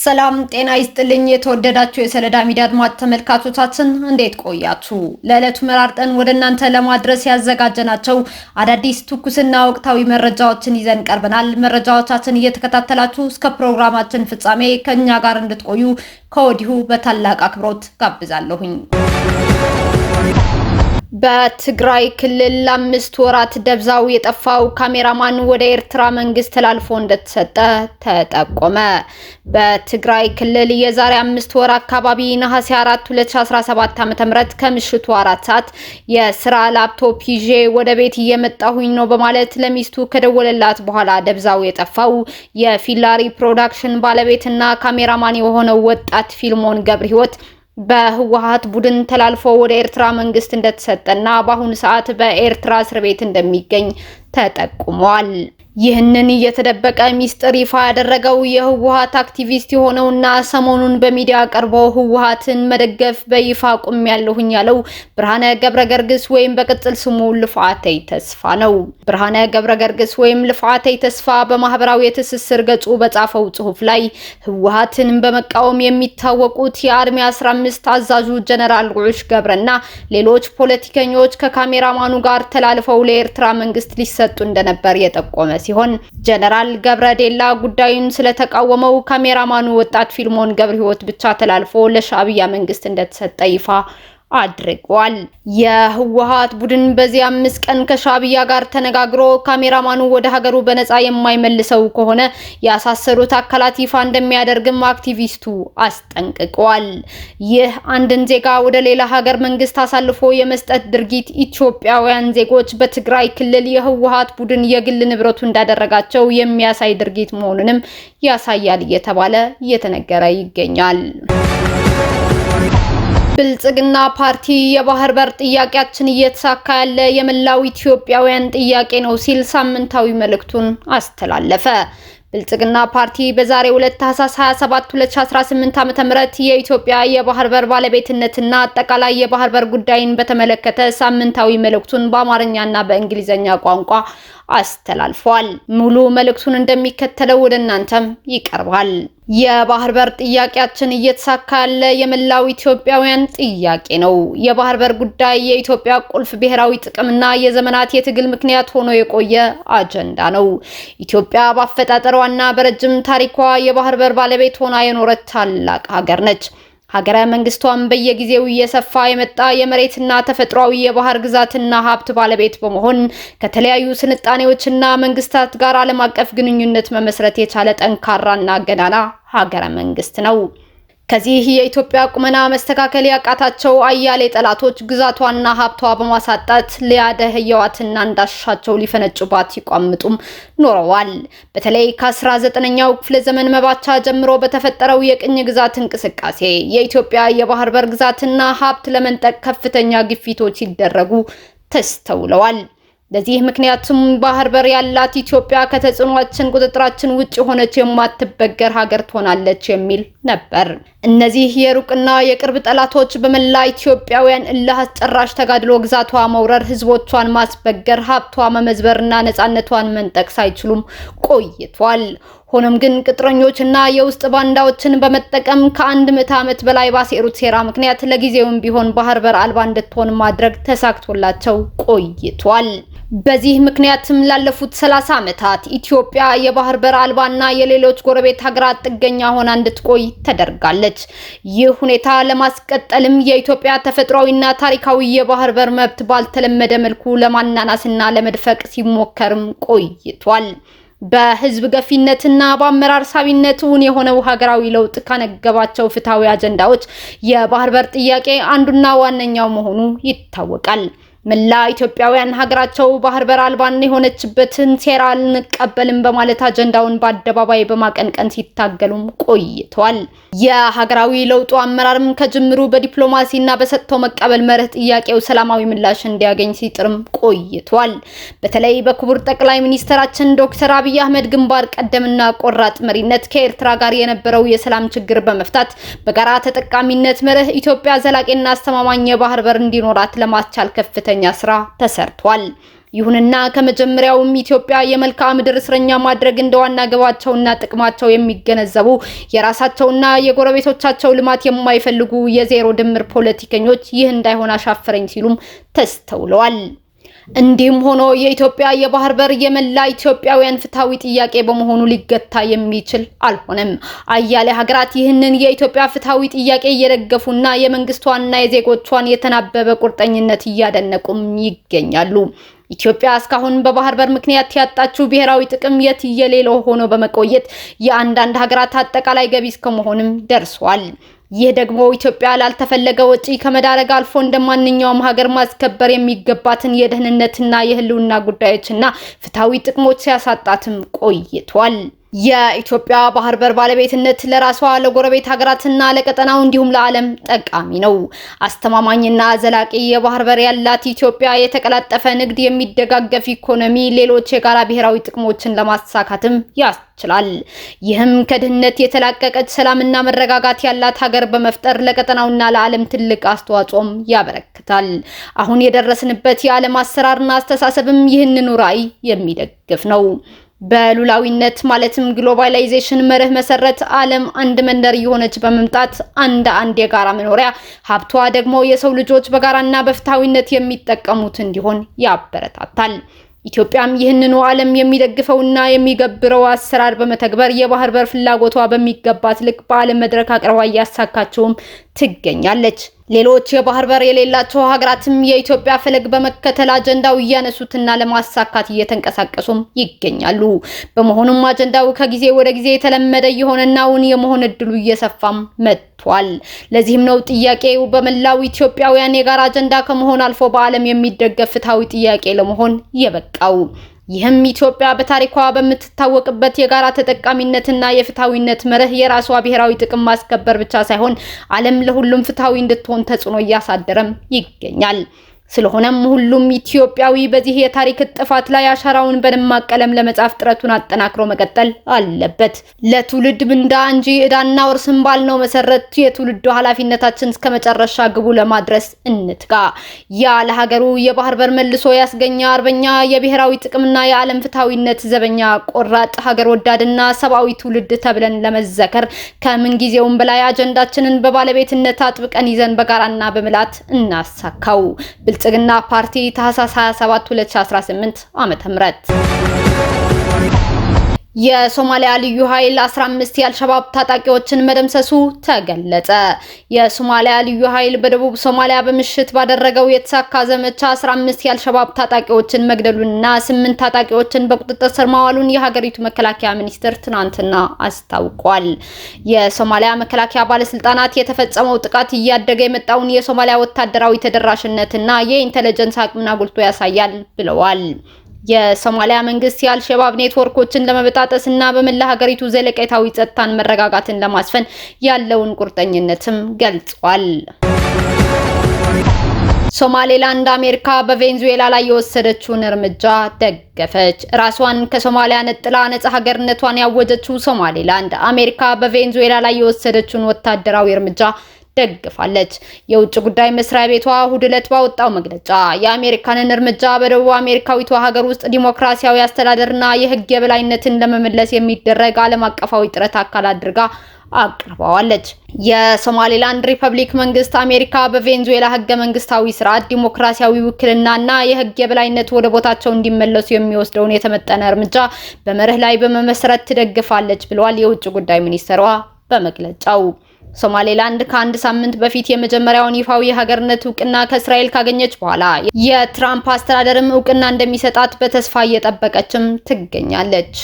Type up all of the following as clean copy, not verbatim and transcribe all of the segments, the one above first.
ሰላም ጤና ይስጥልኝ የተወደዳችሁ የሰለዳ ሚዲያ አድማጭ ተመልካቾቻችን እንዴት ቆያችሁ? ለዕለቱ መራርጠን ወደ እናንተ ለማድረስ ያዘጋጀናቸው አዳዲስ ትኩስና ወቅታዊ መረጃዎችን ይዘን ቀርበናል። መረጃዎቻችን እየተከታተላችሁ እስከ ፕሮግራማችን ፍጻሜ ከኛ ጋር እንድትቆዩ ከወዲሁ በታላቅ አክብሮት ጋብዛለሁኝ። በትግራይ ክልል ለ5 ወራት ደብዛው የጠፋው ካሜራማን ወደ ኤርትራ መንግስት ተላልፎ እንደተሰጠ ተጠቆመ። በትግራይ ክልል የዛሬ 5 ወር አካባቢ ነሐሴ 4 2017 ዓ.ም ከምሽቱ 4 ሰዓት የስራ ላፕቶፕ ይዤ ወደ ቤት እየመጣሁኝ ነው በማለት ለሚስቱ ከደወለላት በኋላ ደብዛው የጠፋው የፊላሪ ፕሮዳክሽን ባለቤትና ካሜራማን የሆነው ወጣት ፊልሞን ገብረ ሕይወት በህወሓት ቡድን ተላልፎ ወደ ኤርትራ መንግስት እንደተሰጠና በአሁኑ ሰዓት በኤርትራ እስር ቤት እንደሚገኝ ተጠቁሟል። ይህንን የተደበቀ ሚስጥር ይፋ ያደረገው የህወሓት አክቲቪስት የሆነውና ሰሞኑን በሚዲያ ቀርቦ ህወሓትን መደገፍ በይፋ ቆሜያለሁኝ ያለው ብርሃነ ገብረገርግስ ወይም በቅጽል ስሙ ልፍዓተይ ተስፋ ነው። ብርሃነ ገብረገርግስ ወይም ልፍዓተይ ተስፋ በማህበራዊ የትስስር ገጹ በጻፈው ጽሑፍ ላይ ህወሓትን በመቃወም የሚታወቁት የአርሚ 15 አዛዡ ጀነራል ጉዑሽ ገብረና ሌሎች ፖለቲከኞች ከካሜራማኑ ጋር ተላልፈው ለኤርትራ መንግስት ሊሰጡ እንደነበር የጠቆመ ሲሆን ጀነራል ገብረዴላ ጉዳዩን ስለተቃወመው ካሜራማኑ ወጣት ፊልሞን ገብረ ሕይወት ብቻ ተላልፎ ለሻዕቢያ መንግስት እንደተሰጠ ይፋ አድርጓል። የህወሓት ቡድን በዚህ 5 ቀን ከሻዕቢያ ጋር ተነጋግሮ ካሜራማኑ ወደ ሀገሩ በነፃ የማይመልሰው ከሆነ ያሳሰሩት አካላት ይፋ እንደሚያደርግም አክቲቪስቱ አስጠንቅቋል። ይህ አንድን ዜጋ ወደ ሌላ ሀገር መንግስት አሳልፎ የመስጠት ድርጊት ኢትዮጵያውያን ዜጎች በትግራይ ክልል የህወሓት ቡድን የግል ንብረቱ እንዳደረጋቸው የሚያሳይ ድርጊት መሆኑንም ያሳያል እየተባለ እየተነገረ ይገኛል። ብልጽግና ፓርቲ የባህር በር ጥያቄያችን እየተሳካ ያለ የመላው ኢትዮጵያውያን ጥያቄ ነው ሲል ሳምንታዊ መልእክቱን አስተላለፈ። ብልጽግና ፓርቲ በዛሬው ዕለት ታህሳስ 27 2018 ዓ.ም የኢትዮጵያ የባህር በር ባለቤትነትና አጠቃላይ የባህር በር ጉዳይን በተመለከተ ሳምንታዊ መልእክቱን በአማርኛና በእንግሊዘኛ ቋንቋ አስተላልፏል። ሙሉ መልእክቱን እንደሚከተለው ወደ እናንተም ይቀርባል። የባህር በር ጥያቄያችን እየተሳካ ያለ የመላው ኢትዮጵያውያን ጥያቄ ነው። የባህር በር ጉዳይ የኢትዮጵያ ቁልፍ ብሔራዊ ጥቅምና የዘመናት የትግል ምክንያት ሆኖ የቆየ አጀንዳ ነው። ኢትዮጵያ በአፈጣጠሯና በረጅም ታሪኳ የባህር በር ባለቤት ሆና የኖረች ታላቅ ሀገር ነች። ሀገረ መንግስቷም በየጊዜው እየሰፋ የመጣ የመሬትና ተፈጥሯዊ የባህር ግዛትና ሀብት ባለቤት በመሆን ከተለያዩ ስልጣኔዎችና መንግስታት ጋር ዓለም አቀፍ ግንኙነት መመስረት የቻለ ጠንካራና ገናና ሀገረ መንግስት ነው። ከዚህ የኢትዮጵያ ቁመና መስተካከል ያቃታቸው አያሌ ጠላቶች ግዛቷና ሀብቷ በማሳጣት ሊያደህየዋትና እንዳሻቸው ሊፈነጩባት ሲቋምጡም ኖረዋል። በተለይ ከ19ኛው ክፍለ ዘመን መባቻ ጀምሮ በተፈጠረው የቅኝ ግዛት እንቅስቃሴ የኢትዮጵያ የባህር በር ግዛትና ሀብት ለመንጠቅ ከፍተኛ ግፊቶች ሲደረጉ ተስተውለዋል። ለዚህ ምክንያቱም ባህር በር ያላት ኢትዮጵያ ከተጽዕኖአችን ቁጥጥራችን ውጭ ሆነች የማትበገር ሀገር ትሆናለች የሚል ነበር። እነዚህ የሩቅና የቅርብ ጠላቶች በመላ ኢትዮጵያውያን እልህ አስጨራሽ ተጋድሎ ግዛቷ መውረር፣ ህዝቦቿን ማስበገር፣ ሀብቷ መመዝበርና ነፃነቷን መንጠቅ ሳይችሉም ቆይቷል። ሆኖም ግን ቅጥረኞችና የውስጥ ባንዳዎችን በመጠቀም ከ100 ዓመት በላይ ባሴሩት ሴራ ምክንያት ለጊዜውም ቢሆን ባህር በር አልባ እንድትሆን ማድረግ ተሳክቶላቸው ቆይቷል። በዚህ ምክንያትም ላለፉት 30 ዓመታት ኢትዮጵያ የባህር በር አልባና የሌሎች ጎረቤት ሀገራት ጥገኛ ሆና እንድትቆይ ተደርጋለች። ይህ ሁኔታ ለማስቀጠልም የኢትዮጵያ ተፈጥሯዊና ታሪካዊ የባህር በር መብት ባልተለመደ መልኩ ለማናናስና ለመድፈቅ ሲሞከርም ቆይቷል። በህዝብ ገፊነትና በአመራር ሳቢነት የሆነው ሀገራዊ ለውጥ ካነገባቸው ፍትሃዊ አጀንዳዎች የባህር በር ጥያቄ አንዱና ዋነኛው መሆኑ ይታወቃል። መላ ኢትዮጵያውያን ሀገራቸው ባህር በር አልባን የሆነችበትን ሴራ አልንቀበልም በማለት አጀንዳውን በአደባባይ በማቀንቀን ሲታገሉም ቆይተዋል። የሀገራዊ ለውጡ አመራርም ከጅምሩ በዲፕሎማሲና በሰጥቶ መቀበል መርህ ጥያቄው ሰላማዊ ምላሽ እንዲያገኝ ሲጥርም ቆይቷል። በተለይ በክቡር ጠቅላይ ሚኒስትራችን ዶክተር አብይ አህመድ ግንባር ቀደምና ቆራጥ መሪነት ከኤርትራ ጋር የነበረው የሰላም ችግር በመፍታት በጋራ ተጠቃሚነት መርህ ኢትዮጵያ ዘላቂና አስተማማኝ የባህር በር እንዲኖራት ለማስቻል ከፍተኛ ስራ ተሰርቷል። ይሁንና ከመጀመሪያውም ኢትዮጵያ የመልክዓ ምድር እስረኛ ማድረግ እንደዋና ግባቸውና ጥቅማቸው የሚገነዘቡ የራሳቸውና የጎረቤቶቻቸው ልማት የማይፈልጉ የዜሮ ድምር ፖለቲከኞች ይህ እንዳይሆን አሻፈረኝ ሲሉም ተስተውለዋል። እንዲህም ሆኖ የኢትዮጵያ የባህር በር የመላ ኢትዮጵያውያን ፍትሃዊ ጥያቄ በመሆኑ ሊገታ የሚችል አልሆነም። አያሌ ሀገራት ይህንን የኢትዮጵያ ፍትሃዊ ጥያቄ እየደገፉና የመንግስቷንና የዜጎቿን የተናበበ ቁርጠኝነት እያደነቁም ይገኛሉ። ኢትዮጵያ እስካሁን በባህር በር ምክንያት ያጣችው ብሔራዊ ጥቅም የትየሌለው ሆኖ በመቆየት የአንዳንድ ሀገራት አጠቃላይ ገቢ እስከመሆንም ደርሷል። ይህ ደግሞ ኢትዮጵያ ላልተፈለገ ወጪ ከመዳረግ አልፎ እንደማንኛውም ሀገር ማስከበር የሚገባትን የደህንነትና የህልውና ጉዳዮችና ፍትሃዊ ጥቅሞች ሲያሳጣትም ቆይቷል። የኢትዮጵያ ባህር በር ባለቤትነት ለራሷ ለጎረቤት ሀገራትና ለቀጠናው እንዲሁም ለዓለም ጠቃሚ ነው። አስተማማኝና ዘላቂ የባህር በር ያላት ኢትዮጵያ የተቀላጠፈ ንግድ፣ የሚደጋገፍ ኢኮኖሚ፣ ሌሎች የጋራ ብሔራዊ ጥቅሞችን ለማሳካትም ያስችላል። ይህም ከድህነት የተላቀቀች ሰላምና መረጋጋት ያላት ሀገር በመፍጠር ለቀጠናውና ለዓለም ትልቅ አስተዋጽኦም ያበረክታል። አሁን የደረስንበት የዓለም አሰራርና አስተሳሰብም ይህንኑ ራዕይ የሚደግፍ ነው። በሉላዊነት ማለትም ግሎባላይዜሽን መርህ መሰረት ዓለም አንድ መንደር የሆነች በመምጣት አንድ የጋራ መኖሪያ ሀብቷ ደግሞ የሰው ልጆች በጋራና በፍትሃዊነት የሚጠቀሙት እንዲሆን ያበረታታል። ኢትዮጵያም ይህንኑ ዓለም የሚደግፈውና የሚገብረው አሰራር በመተግበር የባህር በር ፍላጎቷ በሚገባት ልክ በዓለም መድረክ አቅርባ እያሳካችውም ትገኛለች። ሌሎች የባህር በር የሌላቸው ሀገራትም የኢትዮጵያ ፈለግ በመከተል አጀንዳው እያነሱትና ለማሳካት እየተንቀሳቀሱም ይገኛሉ። በመሆኑም አጀንዳው ከጊዜ ወደ ጊዜ የተለመደ የሆነና እውን የመሆን እድሉ እየሰፋም መጥቷል። ለዚህም ነው ጥያቄው በመላው ኢትዮጵያውያን የጋራ አጀንዳ ከመሆን አልፎ በዓለም የሚደገፍ ፍትሃዊ ጥያቄ ለመሆን የበቃው። ይህም ኢትዮጵያ በታሪኳ በምትታወቅበት የጋራ ተጠቃሚነትና የፍትሃዊነት መርህ የራሷ ብሔራዊ ጥቅም ማስከበር ብቻ ሳይሆን ዓለም ለሁሉም ፍትሃዊ እንድትሆን ተጽዕኖ እያሳደረም ይገኛል። ስለሆነም ሁሉም ኢትዮጵያዊ በዚህ የታሪክ ጥፋት ላይ አሻራውን በደማቅ ቀለም ለመጻፍ ጥረቱን አጠናክሮ መቀጠል አለበት። ለትውልድ ምንዳ እንጂ ዕዳና ውርስም ባልነው መሰረት የትውልዱ ኃላፊነታችን እስከ መጨረሻ ግቡ ለማድረስ እንትጋ። ያ ለሀገሩ የባህር በር መልሶ ያስገኛ አርበኛ፣ የብሔራዊ ጥቅምና የዓለም ፍትሃዊነት ዘበኛ፣ ቆራጥ ሀገር ወዳድና ሰብአዊ ትውልድ ተብለን ለመዘከር ከምንጊዜውም በላይ አጀንዳችንን በባለቤትነት አጥብቀን ይዘን በጋራና በምላት እናሳካው። ብልጽግና ፓርቲ ታህሳስ 27 2018 ዓ.ም። የሶማሊያ ልዩ ኃይል 15 የአልሸባብ ታጣቂዎችን መደምሰሱ ተገለጸ። የሶማሊያ ልዩ ኃይል በደቡብ ሶማሊያ በምሽት ባደረገው የተሳካ ዘመቻ 15 የአልሸባብ ታጣቂዎችን መግደሉንና 8 ታጣቂዎችን በቁጥጥር ስር ማዋሉን የሀገሪቱ መከላከያ ሚኒስቴር ትናንትና አስታውቋል። የሶማሊያ መከላከያ ባለስልጣናት የተፈጸመው ጥቃት እያደገ የመጣውን የሶማሊያ ወታደራዊ ተደራሽነትና የኢንተለጀንስ አቅምን አጉልቶ ያሳያል ብለዋል። የሶማሊያ መንግስት የአልሸባብ ኔትወርኮችን ለመበጣጠስና በመላ ሀገሪቱ ዘለቄታዊ ጸጥታን መረጋጋትን ለማስፈን ያለውን ቁርጠኝነትም ገልጿል። ሶማሌላንድ አሜሪካ በቬንዙዌላ ላይ የወሰደችውን እርምጃ ደገፈች። ራሷን ከሶማሊያ ነጥላ ነጻ ሀገርነቷን ያወጀችው ሶማሌላንድ አሜሪካ በቬንዙዌላ ላይ የወሰደችውን ወታደራዊ እርምጃ ደግፋለች። የውጭ ጉዳይ መስሪያ ቤቷ እሁድ ዕለት ባወጣው መግለጫ የአሜሪካንን እርምጃ በደቡብ አሜሪካዊቷ ሀገር ውስጥ ዲሞክራሲያዊ አስተዳደርና የህግ የበላይነትን ለመመለስ የሚደረግ ዓለም አቀፋዊ ጥረት አካል አድርጋ አቅርባዋለች። የሶማሌላንድ ሪፐብሊክ መንግስት አሜሪካ በቬንዙዌላ ህገ መንግስታዊ ስርዓት፣ ዲሞክራሲያዊ ውክልናና የህግ የበላይነት ወደ ቦታቸው እንዲመለሱ የሚወስደውን የተመጠነ እርምጃ በመርህ ላይ በመመስረት ትደግፋለች ብለዋል የውጭ ጉዳይ ሚኒስትሯ በመግለጫው። ሶማሌላንድ ከአንድ ሳምንት በፊት የመጀመሪያውን ይፋዊ የሀገርነት እውቅና ከእስራኤል ካገኘች በኋላ የትራምፕ አስተዳደርም እውቅና እንደሚሰጣት በተስፋ እየጠበቀችም ትገኛለች።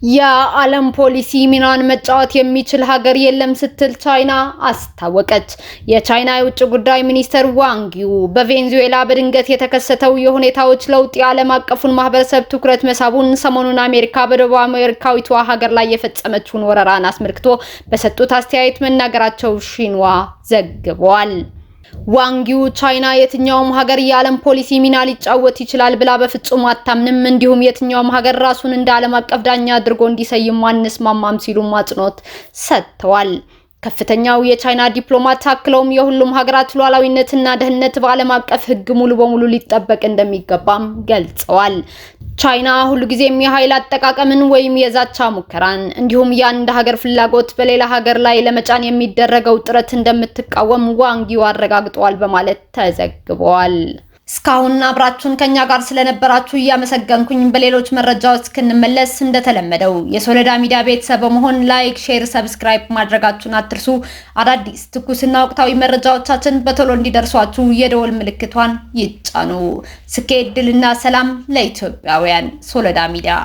የዓለም ፖሊሲ ሚናን መጫወት የሚችል ሀገር የለም ስትል ቻይና አስታወቀች። የቻይና የውጭ ጉዳይ ሚኒስትር ዋንጊው በቬንዙዌላ በድንገት የተከሰተው የሁኔታዎች ለውጥ የዓለም አቀፉን ማህበረሰብ ትኩረት መሳቡን ሰሞኑን አሜሪካ በደቡብ አሜሪካዊቷ ሀገር ላይ የፈጸመችውን ወረራን አስመልክቶ በሰጡት አስተያየት መናገራቸው ሺንዋ ዘግቧል። ዋንጊው ቻይና የትኛውም ሀገር የዓለም ፖሊሲ ሚና ሊጫወት ይችላል ብላ በፍጹም አታምንም፣ እንዲሁም የትኛውም ሀገር ራሱን እንደ ዓለም አቀፍ ዳኛ አድርጎ እንዲሰይም አንስማማም ሲሉ አጽንኦት ሰጥተዋል። ከፍተኛው የቻይና ዲፕሎማት አክለውም የሁሉም ሀገራት ሉዓላዊነትና ደህንነት በዓለም አቀፍ ሕግ ሙሉ በሙሉ ሊጠበቅ እንደሚገባም ገልጸዋል። ቻይና ሁልጊዜም የኃይል አጠቃቀምን ወይም የዛቻ ሙከራን እንዲሁም የአንድ ሀገር ፍላጎት በሌላ ሀገር ላይ ለመጫን የሚደረገው ጥረት እንደምትቃወም ዋንግ ዩ አረጋግጠዋል በማለት ተዘግቧል። እስካሁን አብራችሁን ከኛ ጋር ስለነበራችሁ እያመሰገንኩኝ በሌሎች መረጃዎች እስክንመለስ እንደተለመደው የሶለዳ ሚዲያ ቤተሰብ በመሆን ላይክ፣ ሼር፣ ሰብስክራይብ ማድረጋችሁን አትርሱ። አዳዲስ ትኩስና ወቅታዊ መረጃዎቻችን በቶሎ እንዲደርሷችሁ የደወል ምልክቷን ይጫኑ። ስኬት፣ ድልና ሰላም ለኢትዮጵያውያን። ሶለዳ ሚዲያ